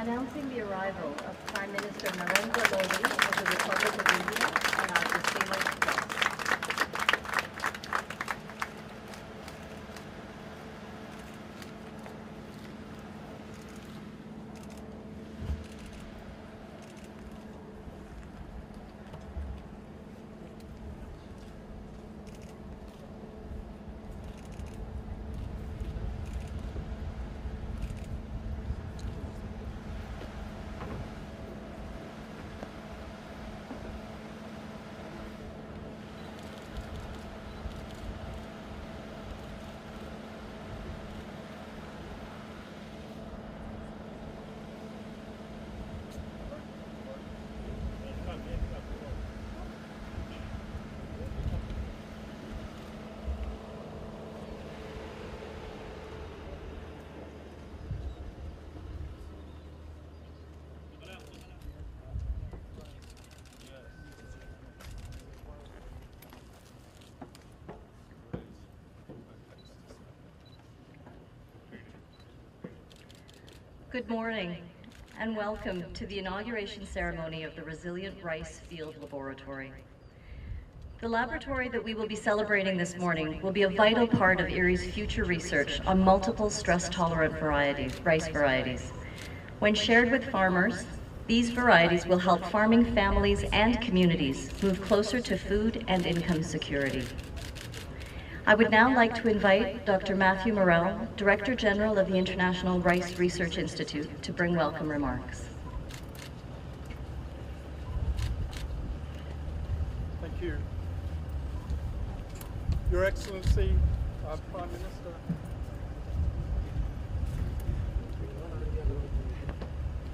announcing the arrival of Prime Minister Narendra Modi of the Republic of India on our distinguished guest. Good morning and welcome to the inauguration ceremony of the Resilient Rice Field Laboratory. The laboratory that we will be celebrating this morning will be a vital part of Erie's future research on multiple stress-tolerant rice varieties. When shared with farmers, these varieties will help farming families and communities move closer to food and income security. I would now like to invite Dr. Matthew Morrell, Director General of the International Rice Research Institute, to bring welcome remarks. Thank you. Your Excellency, Prime Minister.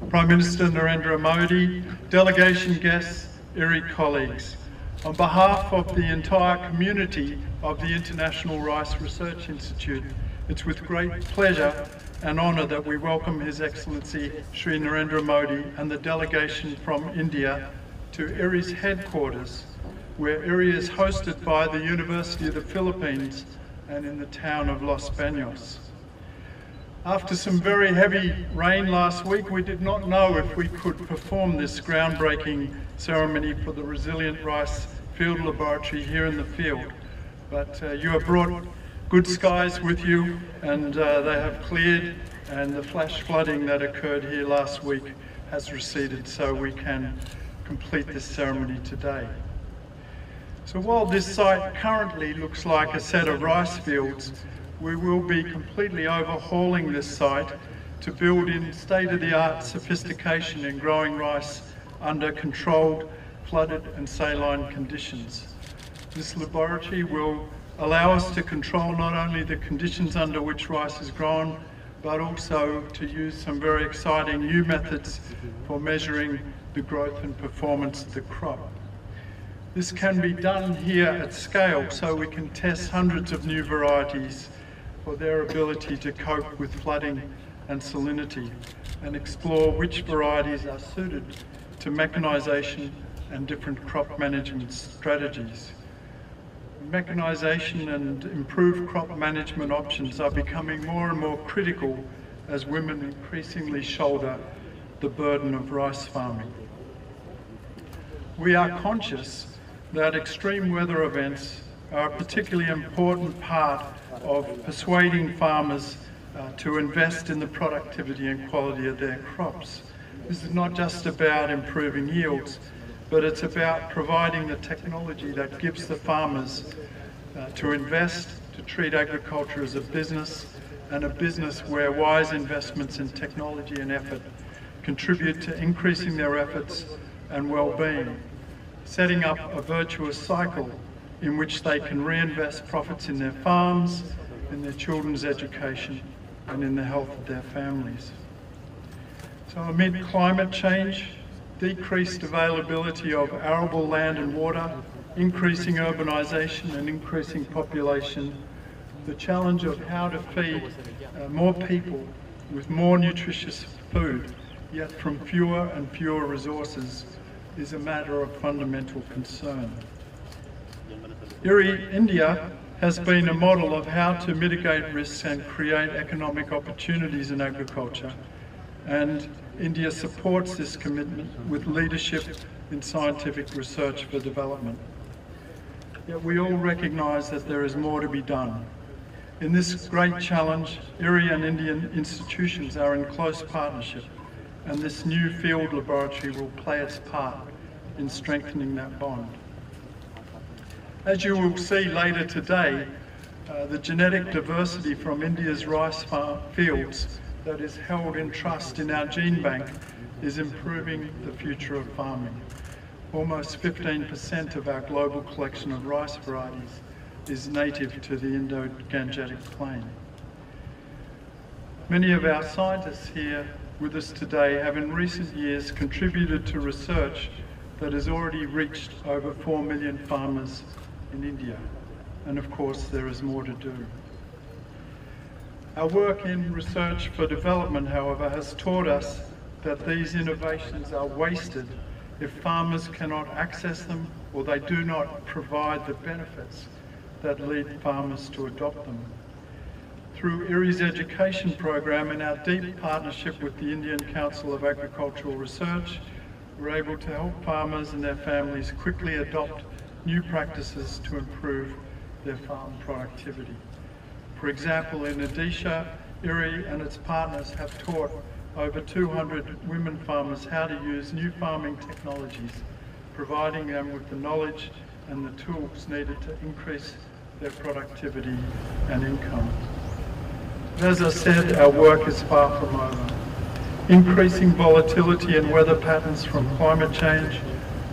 Prime Minister Narendra Modi, delegation guests, Erie colleagues. On behalf of the entire community of the International Rice Research Institute, it's with great pleasure and honour that we welcome His Excellency Shri Narendra Modi and the delegation from India to Erie's headquarters, where Erie is hosted by the University of the Philippines and in the town of Los Baños. After some very heavy rain last week, we did not know if we could perform this groundbreaking ceremony for the Resilient Rice Field Laboratory here in the field. But you have brought good skies with you, and they have cleared, and the flash flooding that occurred here last week has receded, so we can complete this ceremony today. So while this site currently looks like a set of rice fields, we will be completely overhauling this site to build in state-of-the-art sophistication in growing rice under controlled, flooded and saline conditions. This laboratory will allow us to control not only the conditions under which rice is grown, but also to use some very exciting new methods for measuring the growth and performance of the crop. This can be done here at scale, so we can test hundreds of new varieties for their ability to cope with flooding and salinity, and explore which varieties are suited to mechanisation and different crop management strategies. Mechanisation and improved crop management options are becoming more and more critical as women increasingly shoulder the burden of rice farming. We are conscious that extreme weather events are a particularly important part of persuading farmers to invest in the productivity and quality of their crops. This is not just about improving yields, but it's about providing the technology that gives the farmers to invest, to treat agriculture as a business, and a business where wise investments in technology and effort contribute to increasing their efforts and well-being, setting up a virtuous cycle in which they can reinvest profits in their farms, in their children's education, and in the health of their families. So amid climate change, decreased availability of arable land and water, increasing urbanisation and increasing population, the challenge of how to feed more people with more nutritious food, yet from fewer and fewer resources, is a matter of fundamental concern. Erie, India, has been a model of how to mitigate risks and create economic opportunities in agriculture. and India supports this commitment with leadership in scientific research for development. Yet we all recognise that there is more to be done. In this great challenge, IRRI and Indian institutions are in close partnership, and this new field laboratory will play its part in strengthening that bond. As you will see later today, the genetic diversity from India's rice fields that is held in trust in our gene bank is improving the future of farming. Almost 15% of our global collection of rice varieties is native to the Indo-Gangetic Plain. Many of our scientists here with us today have in recent years contributed to research that has already reached over 4 million farmers in India. And of course, there is more to do. Our work in research for development, however, has taught us that these innovations are wasted if farmers cannot access them or they do not provide the benefits that lead farmers to adopt them. Through IRRI's education program and our deep partnership with the Indian Council of Agricultural Research, we're able to help farmers and their families quickly adopt new practices to improve their farm productivity. For example, in Odisha, IRRI and its partners have taught over 200 women farmers how to use new farming technologies, providing them with the knowledge and the tools needed to increase their productivity and income. As I said, our work is far from over. Increasing volatility in weather patterns from climate change,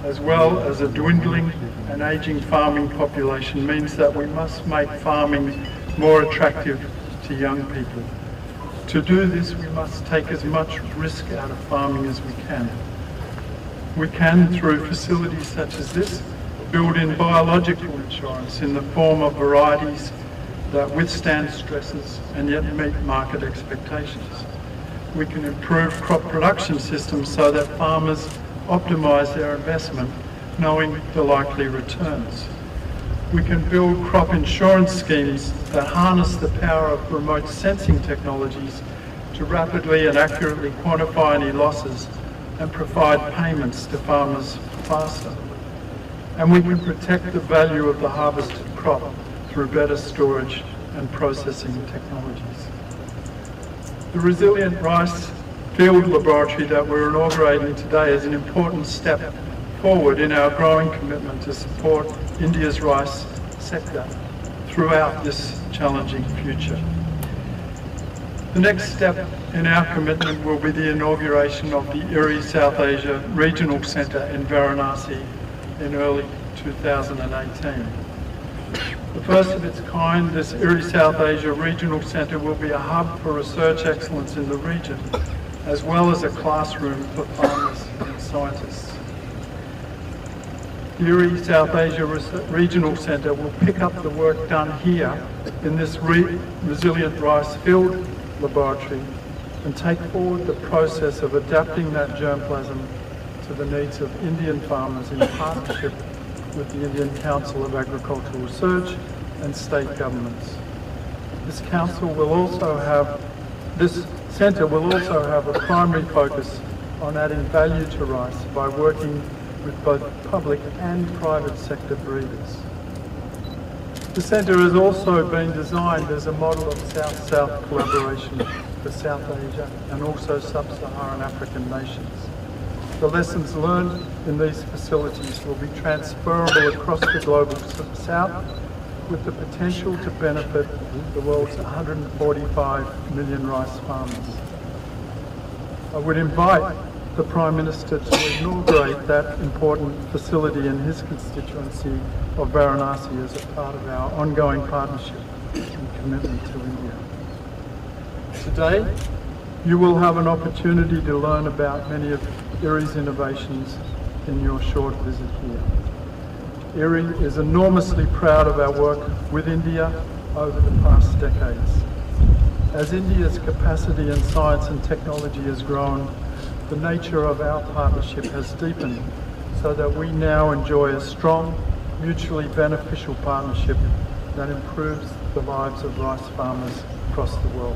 as well as a dwindling and ageing farming population, means that we must make farming more attractive to young people. To do this, we must take as much risk out of farming as we can. We can, through facilities such as this, build in biological insurance in the form of varieties that withstand stresses and yet meet market expectations. We can improve crop production systems so that farmers optimise their investment, knowing the likely returns. We can build crop insurance schemes that harness the power of remote sensing technologies to rapidly and accurately quantify any losses and provide payments to farmers faster. And we can protect the value of the harvested crop through better storage and processing technologies. The Resilient Rice Field Laboratory that we're inaugurating today is an important step forward in our growing commitment to support India's rice sector throughout this challenging future. The next step in our commitment will be the inauguration of the IRRI South Asia Regional Centre in Varanasi in early 2018. The first of its kind, this IRRI South Asia Regional Centre will be a hub for research excellence in the region, as well as a classroom for farmers and scientists. The IRRI South Asia Regional Centre will pick up the work done here in this Resilient Rice Field Laboratory and take forward the process of adapting that germplasm to the needs of Indian farmers in partnership with the Indian Council of Agricultural Research and state governments. This centre will also have a primary focus on adding value to rice by working with both public and private sector breeders. The centre has also been designed as a model of South-South collaboration for South Asia and also sub-Saharan African nations. The lessons learned in these facilities will be transferable across the global South with the potential to benefit the world's 145 million rice farmers. I would invite the Prime Minister to inaugurate that important facility in his constituency of Varanasi as a part of our ongoing partnership and commitment to India. Today, you will have an opportunity to learn about many of IRRI's innovations in your short visit here. IRRI is enormously proud of our work with India over the past decades. As India's capacity in science and technology has grown, the nature of our partnership has deepened so that we now enjoy a strong, mutually beneficial partnership that improves the lives of rice farmers across the world.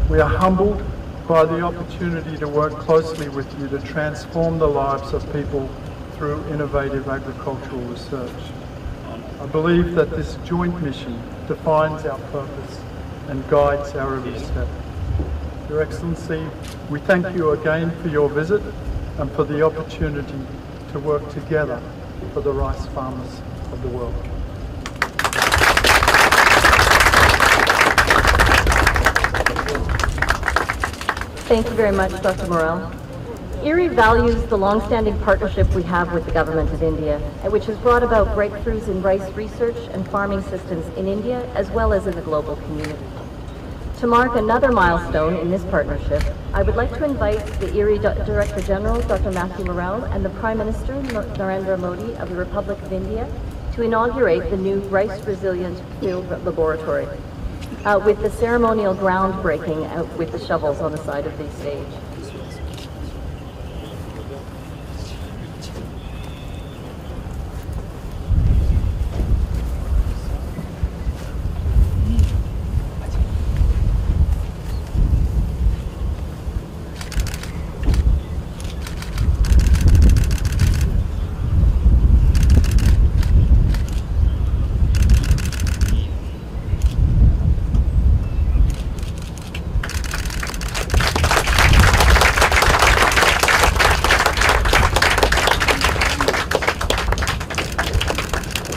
We are humbled by the opportunity to work closely with you to transform the lives of people through innovative agricultural research. I believe that this joint mission defines our purpose and guides our every step. Your Excellency, we thank you again for your visit and for the opportunity to work together for the rice farmers of the world. Thank you very much, Dr. Morel. IRRI values the long-standing partnership we have with the Government of India, which has brought about breakthroughs in rice research and farming systems in India, as well as in the global community. To mark another milestone in this partnership, I would like to invite the IRRI Director General, Dr. Matthew Morel, and the Prime Minister, Narendra Modi, of the Republic of India, to inaugurate the new Rice Resilient Field Laboratory, with the ceremonial groundbreaking with the shovels on the side of the stage.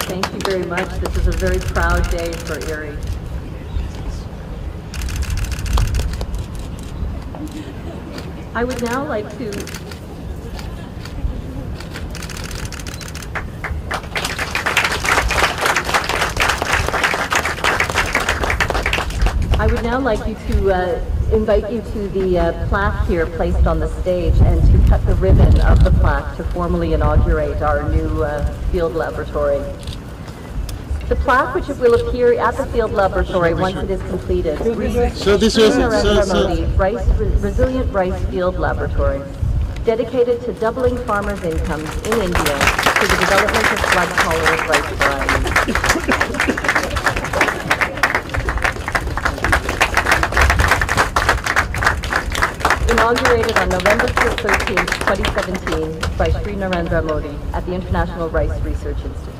Thank you very much. This is a very proud day for IRRI. I would now like to invite you to the plaque here placed on the stage and to cut the ribbon of the plaque to formally inaugurate our new field laboratory. The plaque, which will appear at the field laboratory once it is completed, reads Narendra Modi Resilient Rice Field Laboratory, dedicated to doubling farmers' incomes in India through the development of flood-tolerant rice varieties. Inaugurated on November 13, 2017 by Shri Narendra Modi at the International Rice Research Institute.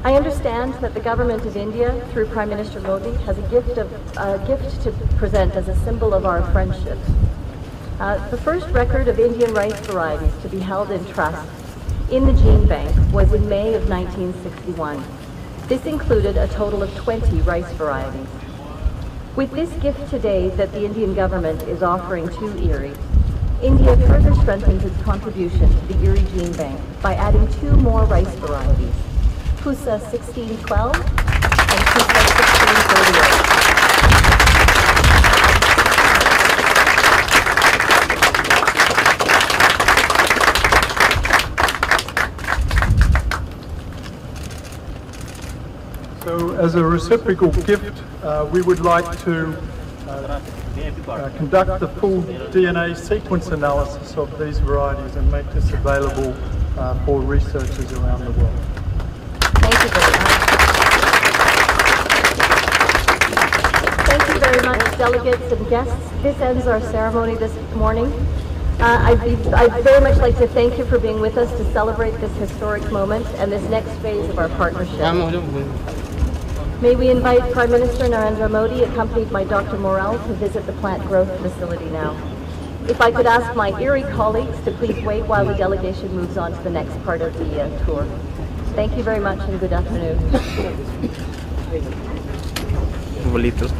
I understand that the Government of India, through Prime Minister Modi, has a gift to present as a symbol of our friendship. The first record of Indian rice varieties to be held in trust in the gene bank was in May of 1961. This included a total of 20 rice varieties. With this gift today that the Indian government is offering to IRRI, India further strengthens its contribution to the IRRI gene bank by adding 2 more rice varieties, Pusa 1612 and Pusa 1638. So as a reciprocal gift, we would like to conduct the full DNA sequence analysis of these varieties and make this available for researchers around the world. Thank you very much. Thank you very much, delegates and guests. This ends our ceremony this morning. I'd very much like to thank you for being with us to celebrate this historic moment and this next phase of our partnership. May we invite Prime Minister Narendra Modi, accompanied by Dr. Morel, to visit the plant growth facility now. If I could ask my IRRI colleagues to please wait while the delegation moves on to the next part of the tour. Thank you very much and good afternoon. Bolitos.